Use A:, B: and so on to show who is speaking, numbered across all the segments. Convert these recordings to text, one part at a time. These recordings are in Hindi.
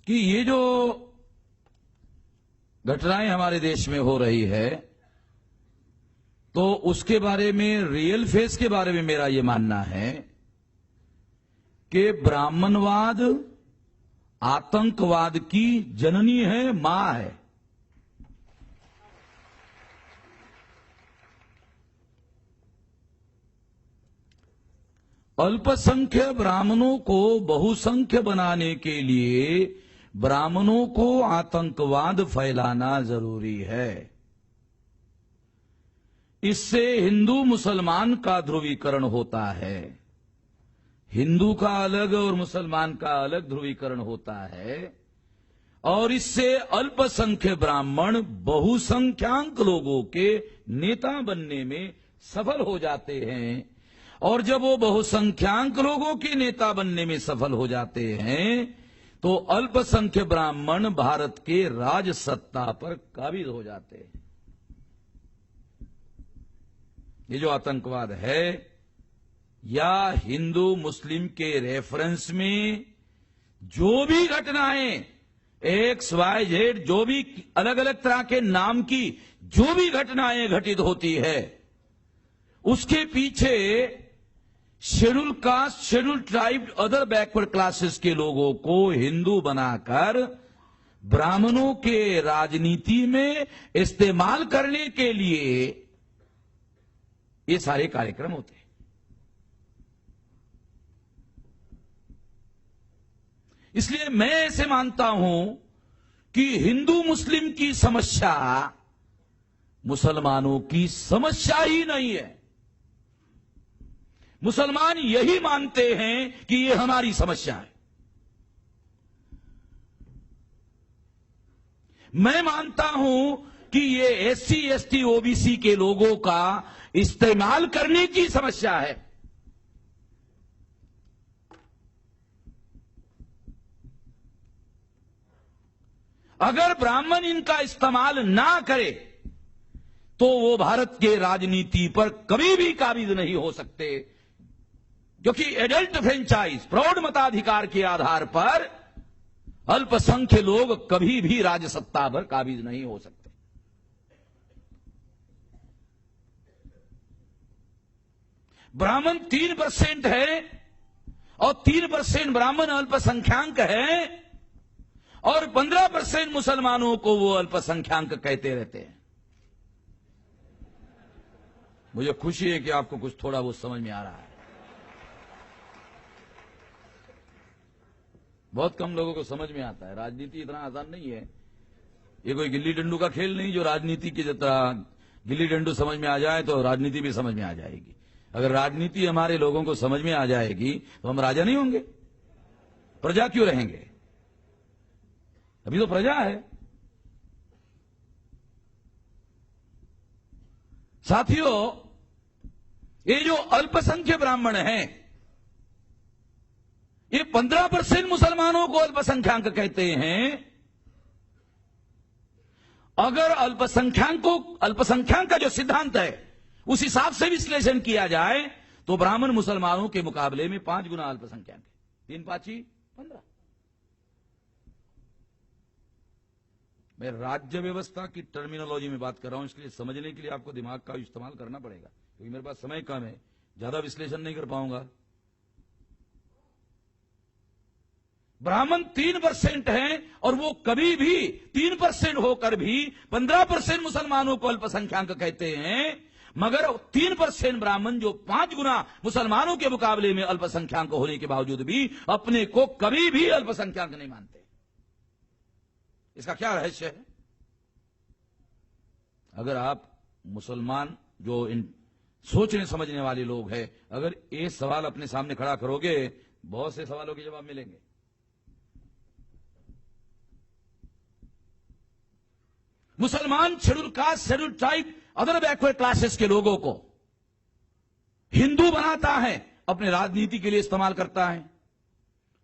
A: कि ये जो घटनाएं हमारे देश में हो रही है, तो उसके बारे में, रियल फेस के बारे में मेरा ये मानना है कि ब्राह्मणवाद आतंकवाद की जननी है, मां है। अल्पसंख्य ब्राह्मणों को बहुसंख्य बनाने के लिए ब्राह्मणों को आतंकवाद फैलाना जरूरी है। इससे हिंदू मुसलमान का ध्रुवीकरण होता है, हिंदू का अलग और मुसलमान का अलग ध्रुवीकरण होता है, और इससे अल्पसंख्य ब्राह्मण बहुसंख्यांक लोगों के नेता बनने में सफल हो जाते हैं। और जब वो बहुसंख्यांक लोगों के नेता बनने में सफल हो जाते हैं, तो अल्पसंख्य ब्राह्मण भारत के राज सत्ता पर काबिज हो जाते हैं। ये जो आतंकवाद है, या हिंदू मुस्लिम के रेफरेंस में जो भी घटनाएं एक्स वाई जेड, जो भी अलग अलग तरह के नाम की जो भी घटनाएं घटित होती है, उसके पीछे schedule caste, schedule tribe, other backward classes के लोगों को हिंदू बनाकर ब्राह्मणों के राजनीति में इस्तेमाल करने के लिए ये सारे कार्यक्रम होते हैं। इसलिए मैं ऐसे मानता हूं कि हिंदू मुस्लिम की समस्या मुसलमानों की समस्या ही नहीं है। मुसलमान यही मानते हैं कि ये हमारी समस्या है। मैं मानता हूं कि ये एससी एसटी ओबीसी के लोगों का इस्तेमाल करने की समस्या है। अगर ब्राह्मण इनका इस्तेमाल ना करे तो वो भारत के राजनीति पर कभी भी काबिज नहीं हो सकते, क्योंकि एडल्ट फ्रेंचाइज, प्रौढ़ मताधिकार के आधार पर अल्पसंख्य लोग कभी भी राजसत्ता पर काबिज नहीं हो सकते। ब्राह्मण 3% है और 3% ब्राह्मण अल्पसंख्यांक है, और 15% मुसलमानों को वो अल्पसंख्यांक कहते रहते हैं। मुझे खुशी है कि आपको कुछ थोड़ा वो समझ में आ रहा है। बहुत कम लोगों को समझ में आता है। राजनीति इतना आसान नहीं है, ये कोई गिल्ली डंडू का खेल नहीं जो राजनीति की तरह गिल्ली डंडू समझ में आ जाए तो राजनीति भी समझ में आ जाएगी। अगर राजनीति हमारे लोगों को समझ में आ जाएगी तो हम राजा नहीं होंगे, प्रजा क्यों रहेंगे? अभी तो प्रजा है। साथियों, ये जो अल्पसंख्य ब्राह्मण हैं, ये 15% मुसलमानों को अल्पसंख्यांक कहते हैं। अगर अल्पसंख्यांक का जो सिद्धांत है उस हिसाब से विश्लेषण किया जाए तो ब्राह्मण मुसलमानों के मुकाबले में 5 गुना अल्पसंख्यांक है। 3 5 15। मैं राज्य व्यवस्था की टर्मिनोलॉजी में बात कर रहा हूं, इसलिए समझने के लिए आपको दिमाग का इस्तेमाल करना पड़ेगा, क्योंकि मेरे पास समय कम है, ज्यादा विश्लेषण नहीं कर पाऊंगा। ब्राह्मण 3% हैं और वो कभी भी 3% होकर भी 15% मुसलमानों को अल्पसंख्यांक कहते हैं, मगर 3% ब्राह्मण जो 5 गुना मुसलमानों के मुकाबले में अल्पसंख्यांक होने के बावजूद भी अपने को कभी भी अल्पसंख्यांक नहीं मानते। इसका क्या रहस्य है? अगर आप मुसलमान जो इन सोचने समझने वाले लोग हैं, अगर ये सवाल अपने सामने खड़ा करोगे, बहुत से सवालों के जवाब मिलेंगे। मुसलमान schedule caste, schedule tribe, other backward classes के लोगों को हिंदू बनाता है, अपने राजनीति के लिए इस्तेमाल करता है।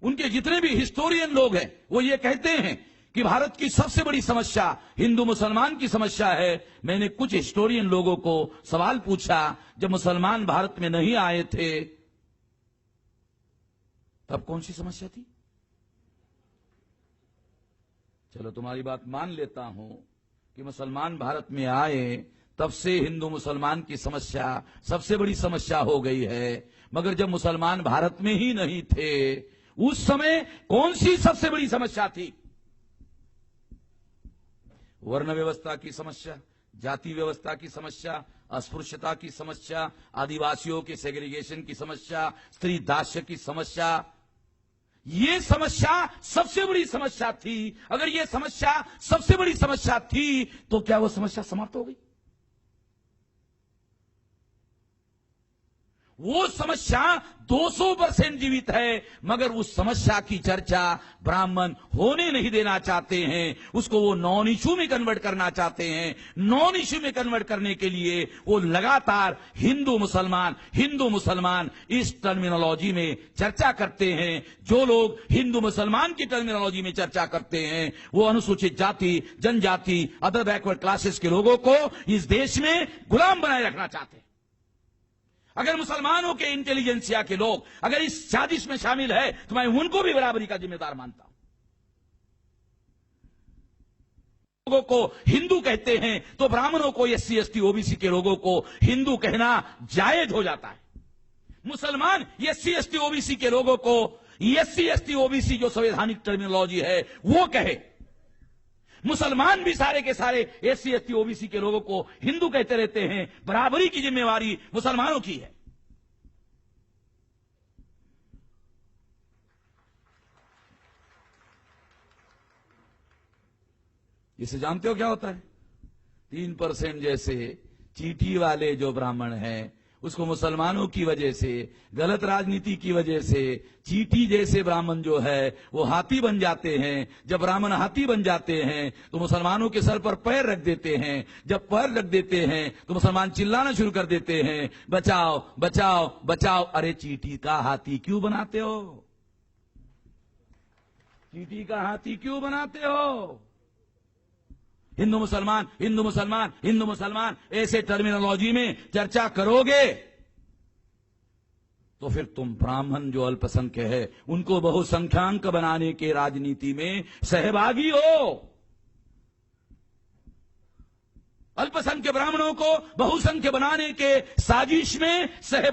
A: उनके जितने भी हिस्टोरियन लोग हैं वो ये कहते हैं कि भारत की सबसे बड़ी समस्या हिंदू मुसलमान की समस्या है। मैंने कुछ हिस्टोरियन लोगों को सवाल पूछा, जब मुसलमान भारत में नहीं आए थे तब कौन सी समस्या थी? चलो तुम्हारी बात मान लेता हूं कि मुसलमान भारत में आए तब से हिंदू मुसलमान की समस्या सबसे बड़ी समस्या हो गई है। मगर जब मुसलमान भारत में ही नहीं थे उस समय कौन सी सबसे बड़ी समस्या थी? वर्ण व्यवस्था की समस्या, जाति व्यवस्था की समस्या, अस्पृश्यता की समस्या, आदिवासियों के सेग्रीगेशन की समस्या, स्त्री दास्य की समस्या। ये समस्या सबसे बड़ी समस्या थी। अगर ये समस्या सबसे बड़ी समस्या थी तो क्या वो समस्या समाप्त हो गई? वो समस्या 200% जीवित है, मगर उस समस्या की चर्चा ब्राह्मण होने नहीं देना चाहते हैं। उसको वो नॉन इशू में कन्वर्ट करना चाहते हैं। नॉन इशू में कन्वर्ट करने के लिए वो लगातार हिंदू मुसलमान इस टर्मिनोलॉजी में चर्चा करते हैं। जो लोग हिंदू मुसलमान की टर्मिनोलॉजी में चर्चा करते हैं वो अनुसूचित जाति, जनजाति, अदर बैकवर्ड क्लासेस के लोगों को इस देश में गुलाम बनाए रखना चाहते हैं। अगर मुसलमानों के इंटेलिजेंसिया के लोग अगर इस साजिश में शामिल है तो मैं उनको भी बराबरी का जिम्मेदार मानता हूं। लोगों को हिंदू कहते हैं तो ब्राह्मणों को, एससी एसटी ओबीसी के लोगों को हिंदू कहना जायज हो जाता है। मुसलमान एससी एसटी ओबीसी के लोगों को एससी एसटी ओबीसी जो संवैधानिक टर्मिनोलॉजी है वो कहे। मुसलमान भी सारे के सारे एससी एसटी ओबीसी के लोगों को हिंदू कहते रहते हैं। बराबरी की जिम्मेवारी मुसलमानों की है। इसे जानते हो क्या होता है? 3% जैसे चीटी वाले जो ब्राह्मण हैं उसको मुसलमानों की वजह से, गलत राजनीति की वजह से चीटी जैसे ब्राह्मण जो है वो हाथी बन जाते हैं। जब ब्राह्मण हाथी बन जाते हैं तो मुसलमानों के सर पर पैर रख देते हैं। जब पैर रख देते हैं तो मुसलमान चिल्लाना शुरू कर देते हैं, बचाओ बचाओ बचाओ। अरे चीटी का हाथी क्यों बनाते हो? चीटी का हाथी क्यों बनाते हो? हिंदू मुसलमान ऐसे टर्मिनोलॉजी में चर्चा करोगे तो फिर तुम ब्राह्मण जो अल्पसंख्यक है उनको बहुसंख्यांक बनाने के राजनीति में सहभागी हो। अल्पसंख्यक ब्राह्मणों को बहुसंख्य बनाने के साजिश में सहभागी